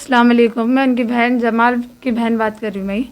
अस्सलाम वालेकुम। मैं उनकी बहन जमाल की बहन बात कर रही हूँ। मैं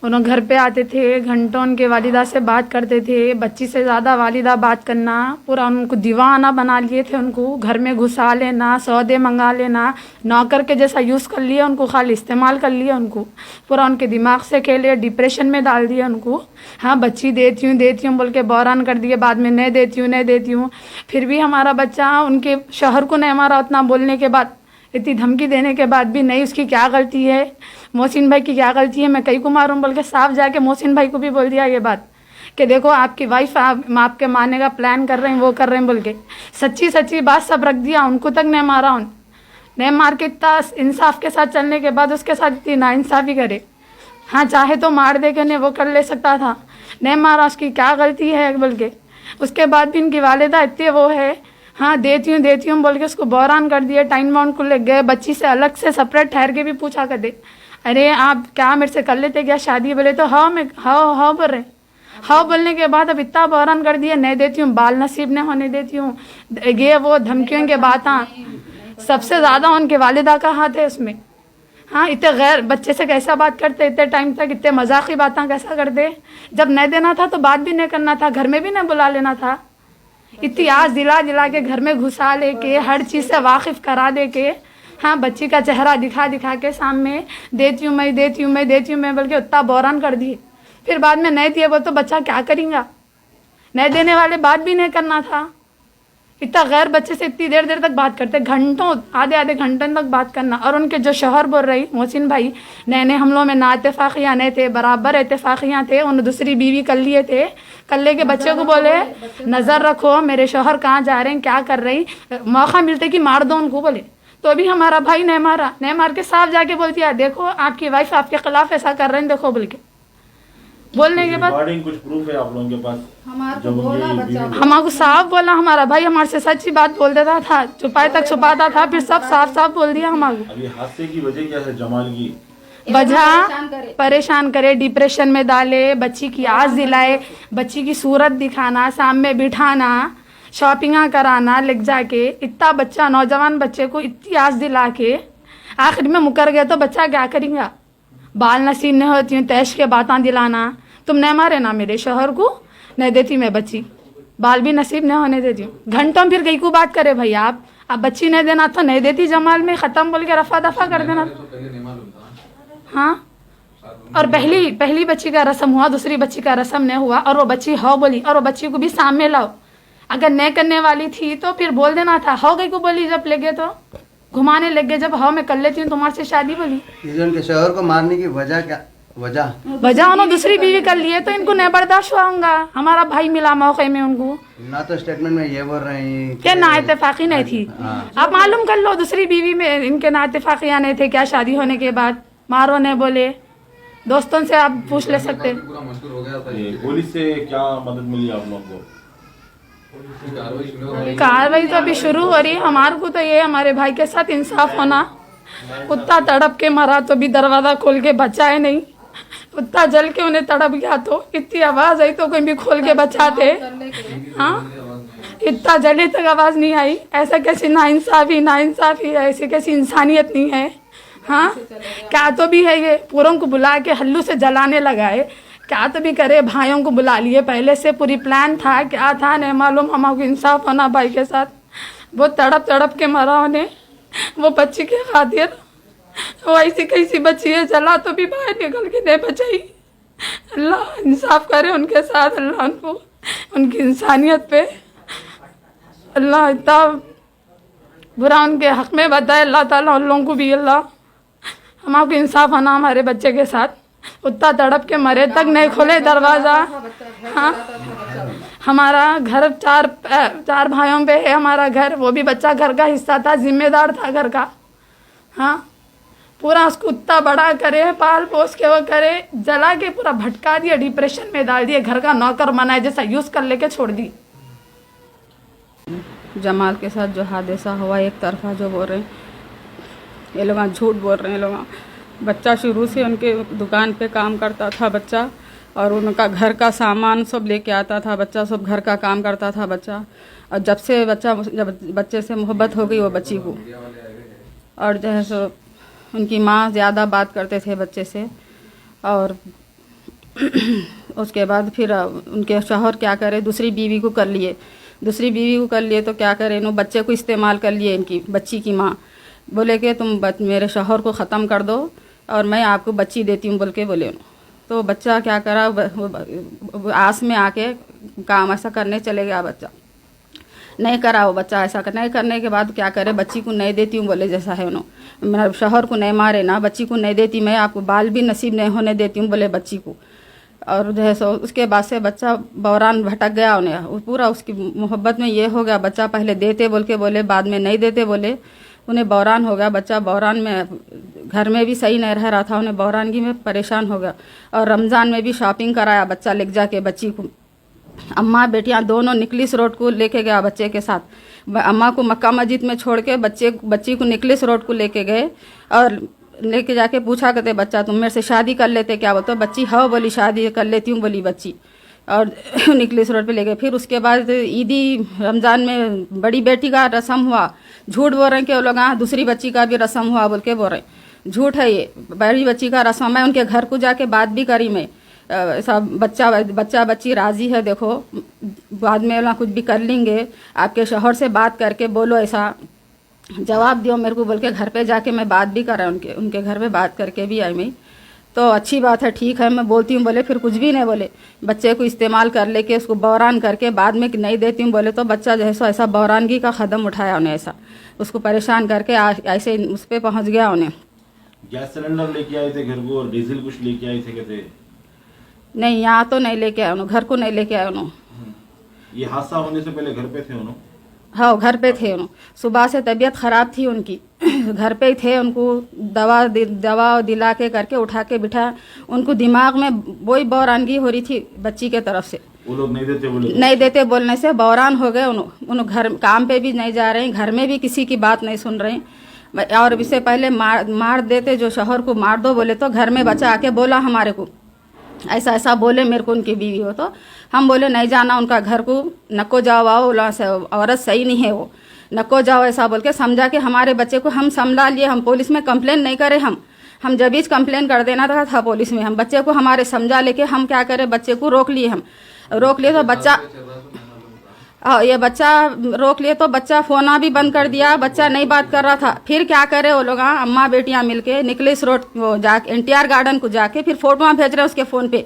उन्होंने घर पे आते थे, घंटों उनके वालिदा से बात करते थे। बच्ची से ज़्यादा वालिदा बात करना, पूरा उनको दीवाना बना लिए थे। उनको घर में घुसा लेना, सौदे मंगा लेना, नौकर के जैसा यूज़ कर लिया उनको, खाली इस्तेमाल कर लिया उनको, पूरा उनके दिमाग से खेले, डिप्रेशन में डाल दिया उनको। हाँ बच्ची देती हूँ बोल के बहरान कर दिए, बाद में नहीं देती हूँ। फिर भी हमारा बच्चा उनके शौहर को नहीं मारा, उतना बोलने के बाद, इतनी धमकी देने के बाद भी नहीं। उसकी क्या गलती है, मोहसिन भाई की क्या गलती है, मैं कहीं को मारूं बोल के साफ जाके मोहसिन भाई को भी बोल दिया ये बात कि देखो आपकी वाइफ आपके मारने का प्लान कर रहे हैं, वो कर रहे हैं बोल के सच्ची बात सब रख दिया। उनको तक नहीं मारा, नहीं मार के इतना इंसाफ के साथ चलने के बाद उसके साथ इतनी नाइंसाफ़ी करे। हाँ चाहे तो मार दे के नहीं वो कर ले सकता था, नहीं मारा, उसकी क्या गलती है बोल के। उसके बाद भी इनकी वालिदा इतने वो है, हाँ देती हूँ बोल के उसको बहरान कर दिया। टाइम बाउंड को ले गए, बच्ची से अलग से सेपरेट ठहर के भी पूछा कर दे, अरे आप क्या मेरे से कर लेते क्या शादी, बोले तो हाँ मैं हाँ बोल रहे, हाँ बोलने के बाद अब इतना बहरान कर दिया, नहीं देती हूँ, बाल नसीब नहीं होने देती हूँ, ये वो धमकियों के बातें। सबसे ज़्यादा उनके वालिदा का हाथ है उसमें। हाँ इतने गैर बच्चे से कैसा बात करते, इतने टाइम तक इतने मजाकी बातें कैसा करते। जब नहीं देना था तो बात भी नहीं करना था, घर में भी नहीं बुला लेना था। इतनी आज दिला के घर में घुसा लेके हर चीज़ से वाकिफ करा दे के, हाँ बच्ची का चेहरा दिखा के सामने देती हूँ मैं बोल के उतना बहरान कर दिए। फिर बाद में नहीं दिए वो तो बच्चा क्या करेगा, नहीं देने वाले बात भी नहीं करना था। इतना गैर बच्चे से इतनी देर तक बात करते, घंटों आधे घंटों तक बात करना। और उनके जो शौहर बोल रही मोहसिन भाई, नए हम लोग में ना इत्तेफाकियाँ नहीं थे, बराबर इत्तेफाकियाँ थे। उन्होंने दूसरी बीवी कर लिए थे, कर ले के बच्चे को बोले नज़र रखो मेरे शौहर कहाँ जा रहे हैं, क्या कर रही, मौका मिलते कि मार दो उनको बोले। तो भी हमारा भाई नहीं मारा, नहीं मार के साफ जाके बोलती है देखो आपकी वाइफ आपके खिलाफ ऐसा कर रहे हैं, देखो बोल के बोलने के बाद कुछ प्रूफ है आप लोगों के पास? हमारे साफ बोला, हमारा भाई हमारे से सच्ची बात बोल देता था, छुपाता था, फिर सब साफ बोल दिया हमारे। अभी हादसे की वजह क्या है? जमाल की वजह परेशान करे, डिप्रेशन में डाले, बच्ची की आस दिलाए, बच्ची की सूरत दिखाना, सामने बिठाना, शॉपिंग कराना, लेके जाके इतना बच्चा नौजवान बच्चे को इतनी आस दिला के आखिर में मुकर गया तो बच्चा क्या करेगा। बाल नसीब नहीं होती हूँ, तैश के बातें दिलाना, तुम नहीं मारे ना मेरे शौहर को, नहीं देती मैं बच्ची, बाल भी नसीब नहीं होने देती हूँ। घंटों फिर कहीं को बात करे भाई आप बच्ची नहीं देना तो नहीं देती, जमाल में ख़त्म बोल के रफा दफा कर देना। हाँ और पहली बच्ची का रस्म हुआ, दूसरी बच्ची का रस्म नहीं हुआ, और वो बच्ची हाँ बोली, और वो बच्ची को भी सामने लाओ। अगर नहीं करने वाली थी तो फिर बोल देना था, हाँ गई को बोली, जब लगे तो घुमाने लग गए, जब हाँ मैं कर लेती हूँ तुम्हारे से शादी बोली। उनके शौहर को मारने की वजह क्या? वजह उन्होंने दूसरी बीवी कर लिए तो इनको नहीं बर्दाश्त हुआ। हमारा भाई मिला मौके में उनको, ना तो स्टेटमेंट में ये बोल रहे हैं क्या ना इत्तेफाकी नहीं थी। आप मालूम कर लो, दूसरी बीवी में इनके ना इत्तेफाकियाँ नहीं थे क्या, शादी होने के बाद मारो नहीं बोले, दोस्तों से आप पूछ ले सकते। पुलिस से क्या मदद मिली आप लोगों को? कार्रवाई तो अभी शुरू हो रही है। हमारे को तो ये हमारे भाई के साथ इंसाफ होना, कुत्ता तड़प के मरा तो भी दरवाजा खोल के बचाए नहीं, कुत्ता जल के उन्हें तड़प गया तो इतनी आवाज आई तो कोई भी खोल के बचाते। हाँ इतना जले तक आवाज नहीं आई, ऐसा कैसी नाइंसाफी है, ऐसी कैसी इंसानियत नहीं है। हाँ क्या तो भी है, ये पूरों को बुला के हल्लू से जलाने लगाए, क्या तो भी करे, भाइयों को बुला लिए, पहले से पूरी प्लान था, क्या था नहीं मालूम। हमारे इंसाफ होना भाई के साथ, वो तड़प के मरा उन्हें, वो बच्ची के खातिर, वो ऐसी कैसी बच्ची है, जला तो भी बाहर निकल के नहीं बचाई। अल्लाह इंसाफ करे उनके साथ, अल्लाह उनको उनकी इंसानियत पे अल्लाह इतना बुरा उनके हक में बताए, अल्लाह ताला उन लोगों को भी अल्लाह हमारे इंसाफ होना हमारे बच्चे के साथ। उतना तड़प के मरे तक नहीं खोले दरवाज़ा। हाँ हमारा घर चार भाइयों पे है हमारा घर, वो भी बच्चा घर का हिस्सा था, जिम्मेदार था घर का। हाँ पूरा उसको उतना बड़ा करे, पाल पोस के वो करे, जला के पूरा भटका दिया, डिप्रेशन में डाल दिए, घर का नौकर बनाए जैसा यूज़ कर लेके छोड़ दी। जमाल के साथ जो हादसा हुआ, एक तरफा जो बोल रहे हैं ये लोग, झूठ बोल रहे हैं ये लोग। बच्चा शुरू से उनके दुकान पे काम करता था बच्चा, और उनका घर का सामान सब लेके आता था बच्चा, सब घर का काम करता था बच्चा। और जब बच्चे से मोहब्बत हो गई वो बच्ची को, और जो है सो उनकी माँ ज़्यादा बात करते थे बच्चे से। और उसके बाद फिर उनके शौहर क्या करे, दूसरी बीवी को कर लिए तो क्या करे, नो बच्चे को इस्तेमाल कर लिए इनकी बच्ची की माँ। बोले कि तुम मेरे शौहर को ख़त्म कर दो और मैं आपको बच्ची देती हूँ बोल के बोले। तो बच्चा क्या करा, आस में आके काम ऐसा करने चले गया। बच्चा नहीं करा, वो बच्चा ऐसा नहीं करने के बाद क्या करे, बच्ची को नहीं देती हूँ बोले, जैसा है उन्होंने, मेरा शौहर को नहीं मारे ना, बच्ची को नहीं देती, मैं आपको बाल भी नसीब नहीं होने देती हूँ बोले बच्ची को। और जो है सो उसके बाद से बच्चा बौरान भटक गया उन्हें, पूरा उसकी मोहब्बत में ये हो गया। बच्चा पहले देते बोल के बोले, बाद में नहीं देते बोले, उन्हें बौरान हो गया। बच्चा बौरान में घर में भी सही नहीं रह रहा था, उन्हें बौरानगी में परेशान हो गया। और रमज़ान में भी शॉपिंग कराया बच्चा ले जाके बच्ची को। अम्मा बेटियां दोनों निकलिस रोड को लेके गया बच्चे के साथ। अम्मा को मक्का मस्जिद में छोड़ के बच्ची को निकलिस रोड को लेके गए और लेके जाके पूछा करते, बच्चा तुम मेरे से शादी कर लेते क्या? बोलते बच्ची हाँ बोली, शादी कर लेती हूँ बोली बच्ची। और निकलिस रोड पे ले गए। फिर उसके बाद ईदी रमज़ान में बड़ी बेटी का रस्म हुआ, झूठ बोल रहे हैं कि वो लोग दूसरी बच्ची का भी रस्म हुआ बोल के बोल रहे हैं, झूठ है ये। बड़ी बच्ची का रस्म, मैं उनके घर को जाके बात भी करी, मैं सब बच्चा बच्ची राजी है, देखो बाद में ना कुछ भी कर लेंगे, आपके शौहर से बात करके बोलो, ऐसा जवाब दियो मेरे को बोल के घर पे जाके मैं बात भी करा, उनके घर पे बात करके भी आई मैं। तो अच्छी बात है, ठीक है, मैं बोलती हूँ बोले, फिर कुछ भी नहीं बोले। बच्चे को इस्तेमाल कर लेके उसको बौरान करके बाद में नहीं देती हूँ बोले, तो बच्चा जो है सो ऐसा बौरानगी का कदम उठाया उन्हें, ऐसा उसको परेशान करके ऐसे उस पर पहुँच गया उन्हें। गैस सिलेंडर लेके आए थे घर को और डीजल कुछ लेके आए थे कहते? नहीं, यहाँ तो नहीं लेके आए उन्होंने, घर को नहीं लेके आए उन्होंने। ये हादसा होने से पहले घर पे थे उन्होंने? हाँ, घर पे थे उन्होंने। सुबह से तबीयत ख़राब थी उनकी, घर पे ही थे। उनको दवा दिला के करके उठा के बिठा, उनको दिमाग में वही बौरानगी हो रही थी बच्ची के तरफ से। वो लोग नहीं देते बोले? नहीं देते बोलने से बौरान हो गए उन्होंने। घर काम पे भी नहीं जा रहे हैं, घर में भी किसी की बात नहीं सुन रहे हैं। और इससे पहले मार देते, जो शौहर को मार दो बोले, तो घर में बच्चा आके बोला हमारे को, ऐसा ऐसा बोले मेरे को उनकी बीवी हो। तो हम बोले नहीं जाना उनका घर को, नको जाओ, आओ से औरत सही नहीं है वो, नको जाओ, ऐसा बोल के समझा के हमारे बच्चे को हम संभला लिए। हम पुलिस में कंप्लेन नहीं करे, हम जब भी कंप्लेन कर देना था पुलिस में, हम बच्चे को हमारे समझा लेके हम क्या करें, बच्चे को रोक लिए। हम रोक लिए तो बच्चा, ये बच्चा रोक लिए तो बच्चा फोना भी बंद कर दिया, बच्चा नहीं बात कर रहा था। फिर क्या करे वो लोग, अम्मा बेटियां मिलके निकलिस रोड वो जाके NTR गार्डन को जाके फिर फोटोआं भेज रहे उसके फ़ोन पे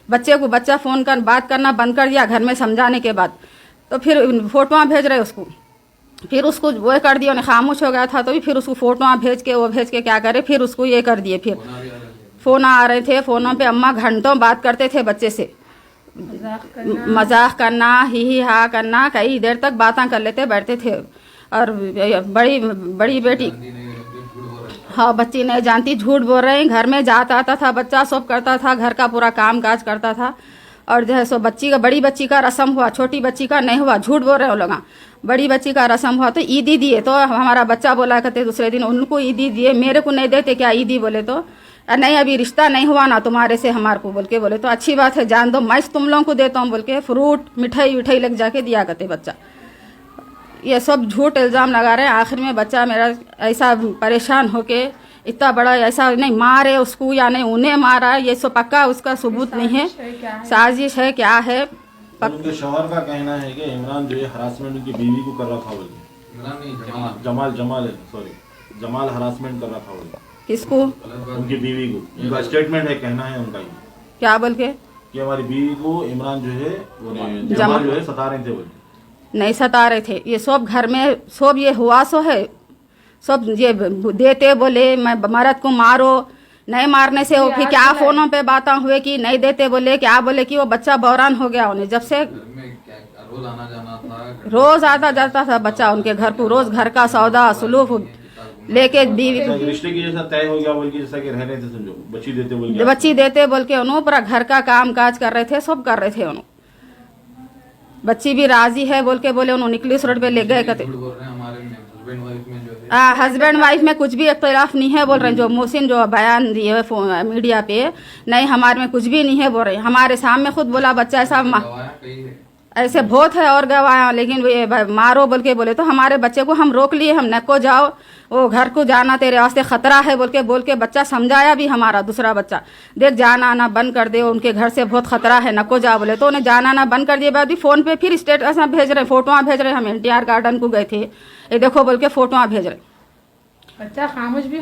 बच्चे को। बच्चा फ़ोन कर बात करना बंद कर दिया घर में समझाने के बाद, तो फिर फोटोआं भेज रहे उसको। फिर उसको वो कर दिया, उन्हें खामोश हो गया था, तो भी फिर उसको फोटोआं भेज के क्या करे, फिर उसको ये कर दिए। फिर फ़ोन आ रहे थे, फ़ोनों पे अम्मा घंटों बात करते थे बच्चे से, मजाक करना, ही हा करना, कई देर तक बातें कर लेते बैठते थे। और बड़ी बेटी, हाँ, बच्ची नहीं जानती, झूठ बोल रहे हैं। घर में जाता आता था बच्चा, सब करता था, घर का पूरा काम काज करता था। और जो है सो बड़ी बच्ची का रस्म हुआ, छोटी बच्ची का नहीं हुआ, झूठ बोल रहे हो लोग। बड़ी बच्ची का रस्म हुआ तो ईदी दिए, तो हमारा बच्चा बोला करते दूसरे दिन उनको ईदी दिए, मेरे को नहीं देते क्या ईदी? बोले तो नहीं, अभी रिश्ता नहीं हुआ ना तुम्हारे से हमारे को बोल के बोले, तो अच्छी बात है, जान दो, मैं तुम लोगों को देता हूँ बोल के फ्रूट मिठाई लग जाके दिया करते बच्चा। ये सब झूठ इल्ज़ाम लगा रहे हैं। आखिर में बच्चा मेरा ऐसा परेशान होके इतना बड़ा, ऐसा नहीं मारे उसको या नहीं उन्हें मारा, ये सब पक्का उसका सबूत नहीं है, साजिश है क्या है। उनके शौहर का कहना है कि इमरान जो है हरासमेंट उनकी बीवी को कर रहा था बोल, जमाल हरासमेंट कर रहा था बोल। किसको? उनकी बीवी को। उनका स्टेटमेंट है, कहना है उनका क्या बोल के कि हमारी बीवी को इमरान जो है जमाल जो है सता रहे थे बोल। नहीं सता रहे थे, ये सब घर में सब ये हुआ सो है, सब ये देते बोले मैं मर्द को मारो, नहीं मारने से वो फिर क्या फोनों पे बातें हुए कि नहीं देते बोले, क्या बोले कि वो बच्चा बौरान हो गया उन्हें। जब से रोज आता जाता था बच्चा उनके घर को, रोज घर का सौदा सुलूक लेके बीवी रिश्ते की जैसा तय हो गया बोल के, जैसा कि रह रहे थे समझो, बच्ची देते बोल के, बच्ची देते बोल के उन्होंने पूरा घर का काम काज कर रहे थे, सब कर रहे थे उन्होंने। बच्ची भी राजी है बोल के बोले, उन्होंने निकलिस रोड पे ले गए कहते। हस्बैंड वाइफ में कुछ भी इख्तिलाफ नहीं है बोल रहे हैं, जो मोहसिन जो बयान दिए मीडिया पे, नहीं हमारे में कुछ भी नहीं है बोल रहे हैं। हमारे सामने खुद बोला बच्चा ऐसा ऐसे बहुत है और गवाह, लेकिन ये मारो बोल के बोले तो हमारे बच्चे को हम रोक लिए, हम नको जाओ, वो घर को जाना तेरे वास्ते खतरा है बोल के बच्चा समझाया भी, हमारा दूसरा बच्चा देख जाना आना बंद कर दे, उनके घर से बहुत खतरा है, नको जाओ बोले तो उन्हें जाना आना बंद कर दिए। बाद भी फ़ोन पे फिर स्टेटस में भेज रहे, फोटोआँ भेज रहे, हम NTR गार्डन को गए थे, ये देखो बोल के फोटोआँ भेज रहे। बच्चा खामोश भी